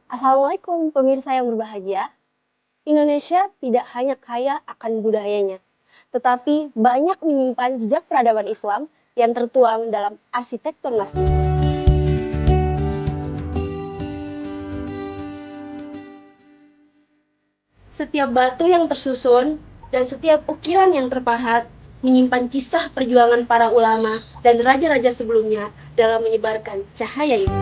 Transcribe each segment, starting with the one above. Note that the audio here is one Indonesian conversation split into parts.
Assalamualaikum pemirsa yang berbahagia. Indonesia tidak hanya kaya akan budayanya, tetapi banyak menyimpan jejak peradaban Islam yang tertuang dalam arsitektur masjid. Setiap batu yang tersusun dan setiap ukiran yang terpahat menyimpan kisah perjuangan para ulama dan raja-raja sebelumnya dalam menyebarkan cahaya itu.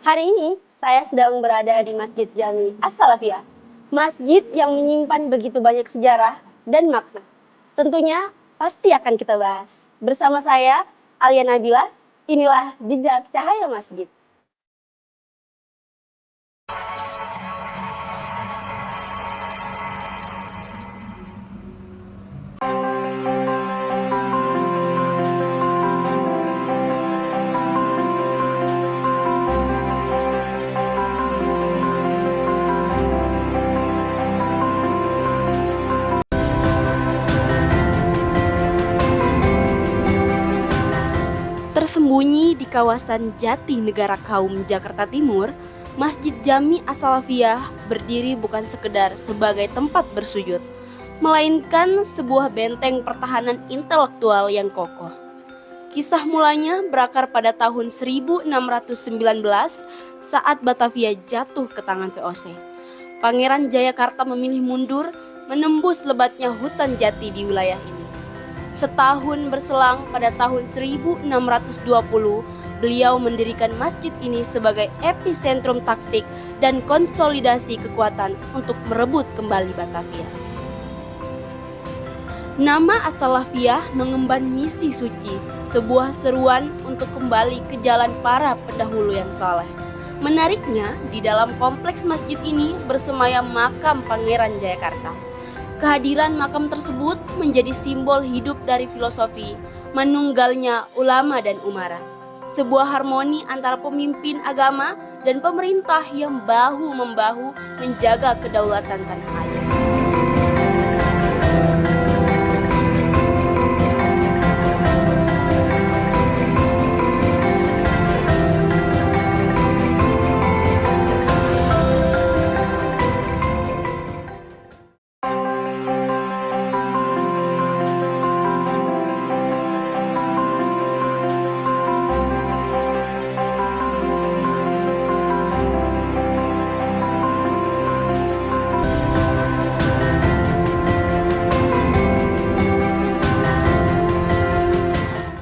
Hari ini saya sedang berada di Masjid Jami As-Salafiyah, masjid yang menyimpan begitu banyak sejarah dan makna. Tentunya pasti akan kita bahas. Bersama saya, Alia Nabila, inilah Jejak Cahaya Masjid. Tersembunyi di kawasan Jati Negara Kaum, Jakarta Timur, Masjid Jami As-Salafiyah berdiri bukan sekedar sebagai tempat bersujud, melainkan sebuah benteng pertahanan intelektual yang kokoh. Kisah mulanya berakar pada tahun 1619 saat Batavia jatuh ke tangan VOC. Pangeran Jayakarta memilih mundur menembus lebatnya hutan jati di wilayah ini. Setahun berselang pada tahun 1620, beliau mendirikan masjid ini sebagai epicentrum taktik dan konsolidasi kekuatan untuk merebut kembali Batavia. Nama As-Salafiyah mengemban misi suci, sebuah seruan untuk kembali ke jalan para pendahulu yang saleh. Menariknya, di dalam kompleks masjid ini bersemayam makam Pangeran Jayakarta. Kehadiran makam tersebut menjadi simbol hidup dari filosofi menunggalnya ulama dan umara. Sebuah harmoni antara pemimpin agama dan pemerintah yang bahu-membahu menjaga kedaulatan tanah air.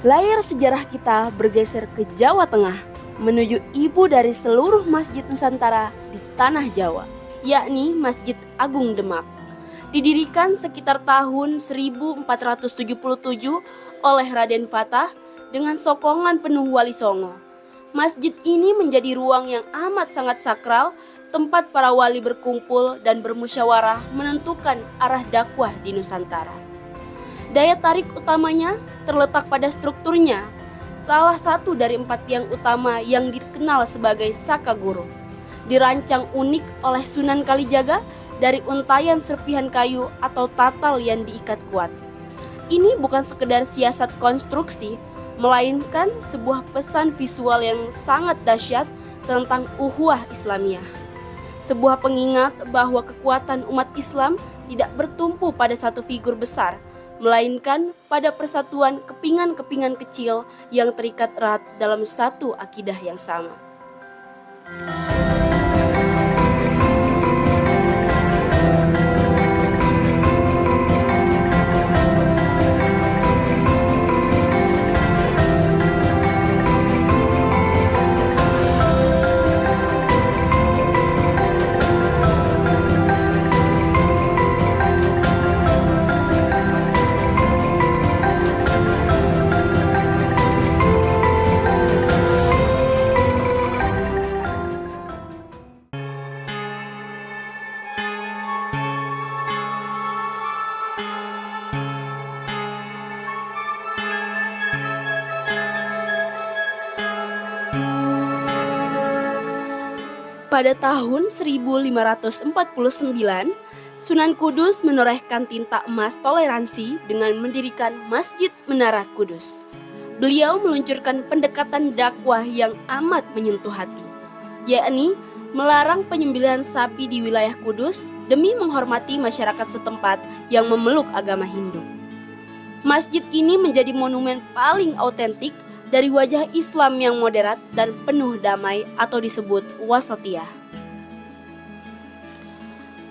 Layar sejarah kita bergeser ke Jawa Tengah, menuju ibu dari seluruh masjid Nusantara di tanah Jawa, yakni Masjid Agung Demak. Didirikan sekitar tahun 1477 oleh Raden Fatah dengan sokongan penuh Wali Songo. Masjid ini menjadi ruang yang amat sangat sakral, tempat para wali berkumpul dan bermusyawarah menentukan arah dakwah di Nusantara. Daya tarik utamanya terletak pada strukturnya, salah satu dari 4 tiang utama yang dikenal sebagai Saka Guru. Dirancang unik oleh Sunan Kalijaga dari untayan serpihan kayu atau tatal yang diikat kuat. Ini bukan sekedar siasat konstruksi, melainkan sebuah pesan visual yang sangat dahsyat tentang ukhuwah Islamiyah. Sebuah pengingat bahwa kekuatan umat Islam tidak bertumpu pada satu figur besar, melainkan pada persatuan kepingan-kepingan kecil yang terikat erat dalam satu akidah yang sama. Pada tahun 1549, Sunan Kudus menorehkan tinta emas toleransi dengan mendirikan Masjid Menara Kudus. Beliau meluncurkan pendekatan dakwah yang amat menyentuh hati, yakni melarang penyembelihan sapi di wilayah Kudus demi menghormati masyarakat setempat yang memeluk agama Hindu. Masjid ini menjadi monumen paling autentik dari wajah Islam yang moderat dan penuh damai atau disebut wasatiyah.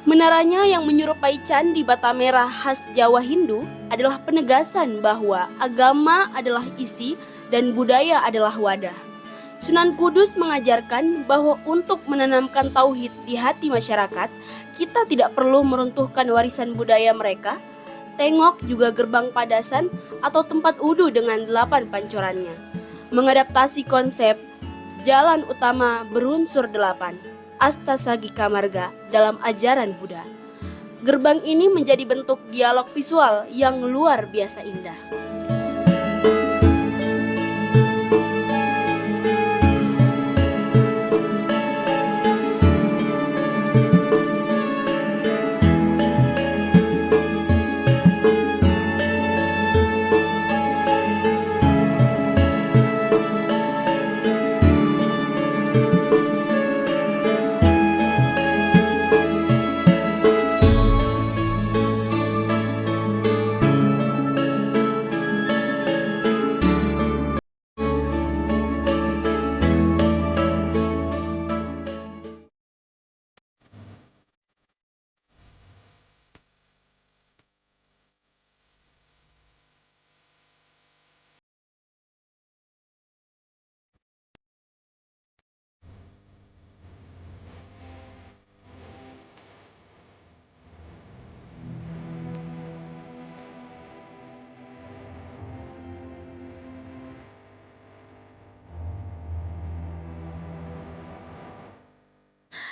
Menaranya yang menyerupai candi bata merah khas Jawa Hindu adalah penegasan bahwa agama adalah isi dan budaya adalah wadah. Sunan Kudus mengajarkan bahwa untuk menanamkan tauhid di hati masyarakat, kita tidak perlu meruntuhkan warisan budaya mereka. Tengok juga gerbang Padasan atau tempat wudhu dengan 8 pancorannya. Mengadaptasi konsep jalan utama berunsur 8, Astasagika Marga dalam ajaran Buddha. Gerbang ini menjadi bentuk dialog visual yang luar biasa indah.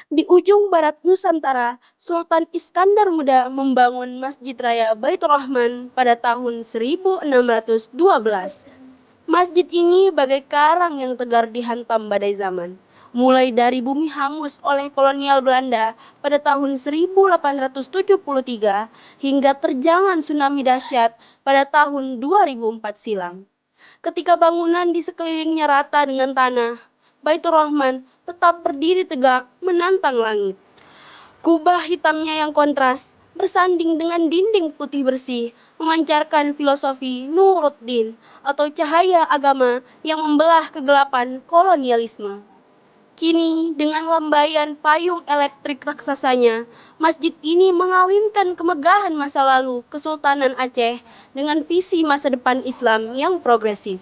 Di ujung barat Nusantara, Sultan Iskandar Muda membangun Masjid Raya Baitur Rahman pada tahun 1612. Masjid ini bagai karang yang tegar dihantam badai zaman. Mulai dari bumi hangus oleh kolonial Belanda pada tahun 1873 hingga terjangan tsunami dahsyat pada tahun 2004 silam. Ketika bangunan di sekelilingnya rata dengan tanah, Baitur Rahman tetap berdiri tegak menantang langit. Kubah hitamnya yang kontras bersanding dengan dinding putih bersih memancarkan filosofi Nuruddin atau cahaya agama yang membelah kegelapan kolonialisme. Kini dengan lambaian payung elektrik raksasanya, masjid ini mengawinkan kemegahan masa lalu Kesultanan Aceh dengan visi masa depan Islam yang progresif.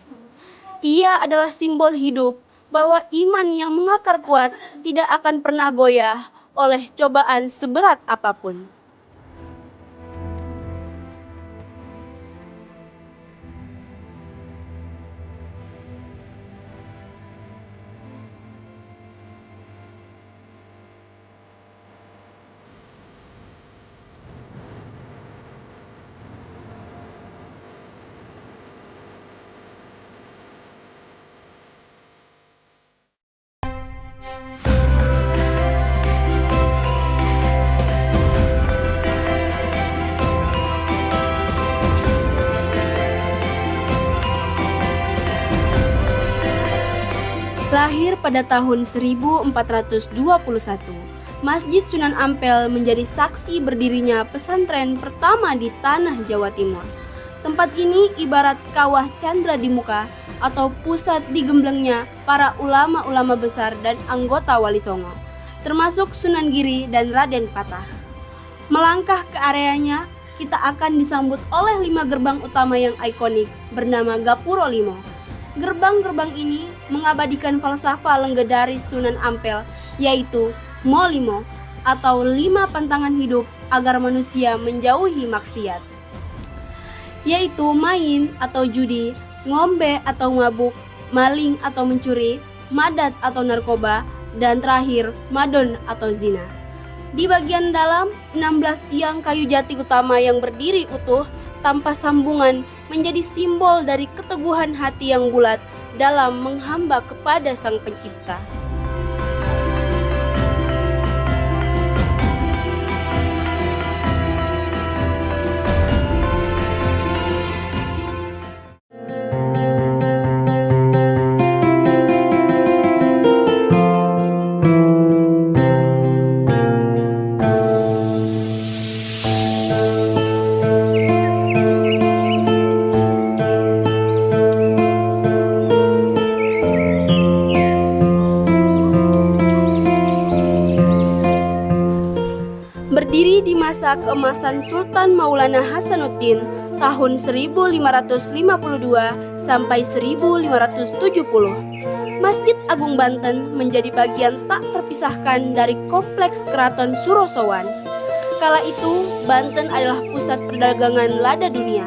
Ia adalah simbol hidup bahwa iman yang mengakar kuat tidak akan pernah goyah oleh cobaan seberat apapun. Lahir pada tahun 1421, Masjid Sunan Ampel menjadi saksi berdirinya pesantren pertama di tanah Jawa Timur. Tempat ini ibarat kawah candra di muka atau pusat digemblengnya para ulama-ulama besar dan anggota Wali Songo, termasuk Sunan Giri dan Raden Patah. Melangkah ke areanya, kita akan disambut oleh 5 gerbang utama yang ikonik bernama Gapuro Limo. Gerbang-gerbang ini mengabadikan falsafah legendaris Sunan Ampel, yaitu Molimo atau 5 pantangan hidup agar manusia menjauhi maksiat, yaitu main atau judi, ngombe atau mabuk, maling atau mencuri, madat atau narkoba, dan terakhir madon atau zina. Di bagian dalam, 16 tiang kayu jati utama yang berdiri utuh tanpa sambungan menjadi simbol dari keteguhan hati yang bulat dalam menghamba kepada Sang Pencipta. masa keemasan Sultan Maulana Hasanuddin tahun 1552 sampai 1570. Masjid Agung Banten menjadi bagian tak terpisahkan dari kompleks Keraton Surosowan. Kala itu, Banten adalah pusat perdagangan lada dunia,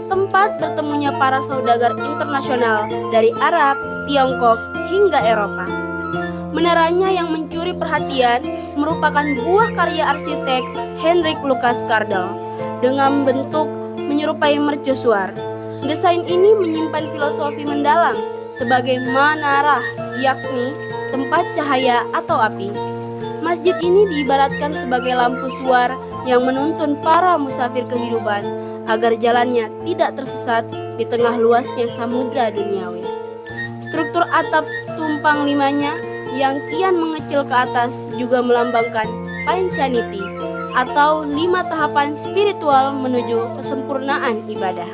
tempat bertemunya para saudagar internasional dari Arab, Tiongkok, hingga Eropa. Menaranya yang mencuri perhatian merupakan buah karya arsitek Hendrik Lucas Kardel dengan bentuk menyerupai mercusuar. Desain ini menyimpan filosofi mendalam sebagai manarah, yakni tempat cahaya atau api. Masjid ini diibaratkan sebagai lampu suar yang menuntun para musafir kehidupan agar jalannya tidak tersesat di tengah luasnya samudra duniawi. Struktur atap tumpang limanya yang kian mengecil ke atas juga melambangkan Panchaniti atau 5 tahapan spiritual menuju kesempurnaan ibadah.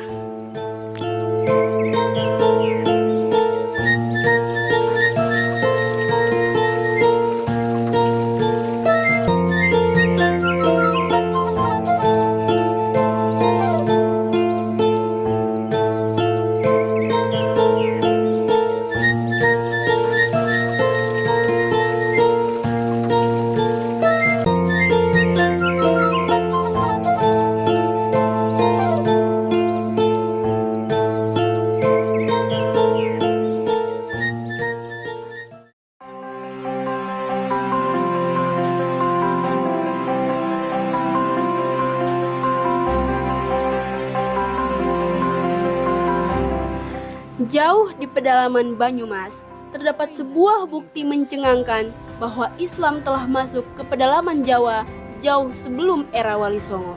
Jauh di pedalaman Banyumas, terdapat sebuah bukti mencengangkan bahwa Islam telah masuk ke pedalaman Jawa jauh sebelum era Wali Songo.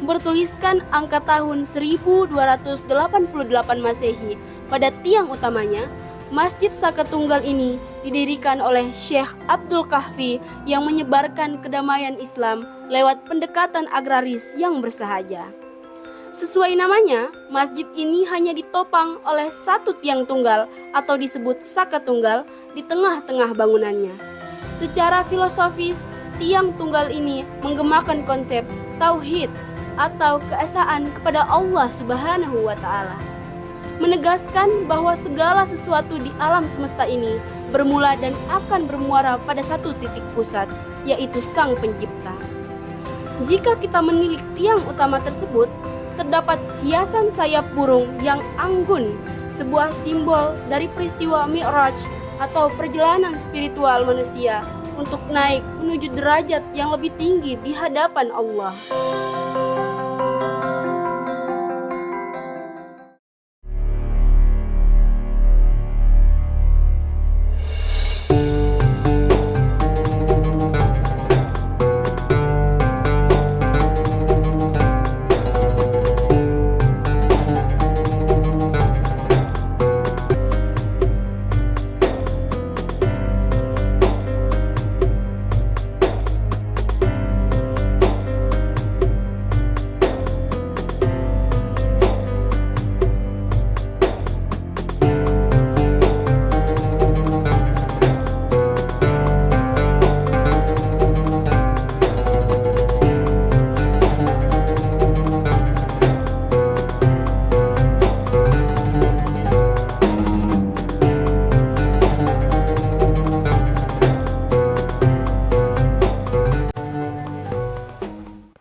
Bertuliskan angka tahun 1288 Masehi pada tiang utamanya, Masjid Saka Tunggal ini didirikan oleh Syekh Abdul Kahfi yang menyebarkan kedamaian Islam lewat pendekatan agraris yang bersahaja. Sesuai namanya, masjid ini hanya ditopang oleh satu tiang tunggal atau disebut Saka Tunggal di tengah-tengah bangunannya. Secara filosofis, tiang tunggal ini menggemakan konsep tauhid atau keesaan kepada Allah Subhanahu wa Ta'ala, menegaskan bahwa segala sesuatu di alam semesta ini bermula dan akan bermuara pada satu titik pusat, yaitu Sang Pencipta. Jika kita menilik tiang utama tersebut, terdapat hiasan sayap burung yang anggun, sebuah simbol dari peristiwa Mi'raj atau perjalanan spiritual manusia untuk naik menuju derajat yang lebih tinggi di hadapan Allah.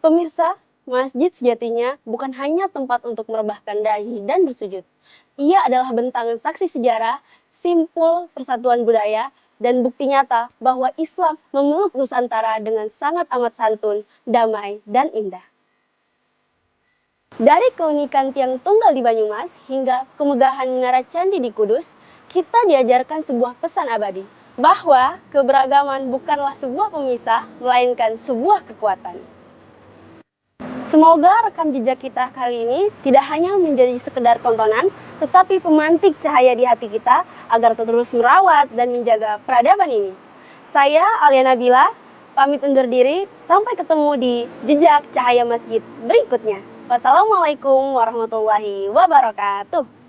Pemirsa, masjid sejatinya bukan hanya tempat untuk merebahkan dahi dan bersujud. Ia adalah bentangan saksi sejarah, simpul persatuan budaya, dan bukti nyata bahwa Islam memeluk Nusantara dengan sangat amat santun, damai, dan indah. Dari keunikan tiang tunggal di Banyumas hingga kemegahan Menara Candi di Kudus, kita diajarkan sebuah pesan abadi, bahwa keberagaman bukanlah sebuah pemisah, melainkan sebuah kekuatan. Semoga rekam jejak kita kali ini tidak hanya menjadi sekedar tontonan, tetapi pemantik cahaya di hati kita agar terus merawat dan menjaga peradaban ini. Saya Alia Nabila, pamit undur diri, sampai ketemu di Jejak Cahaya Masjid berikutnya. Wassalamualaikum warahmatullahi wabarakatuh.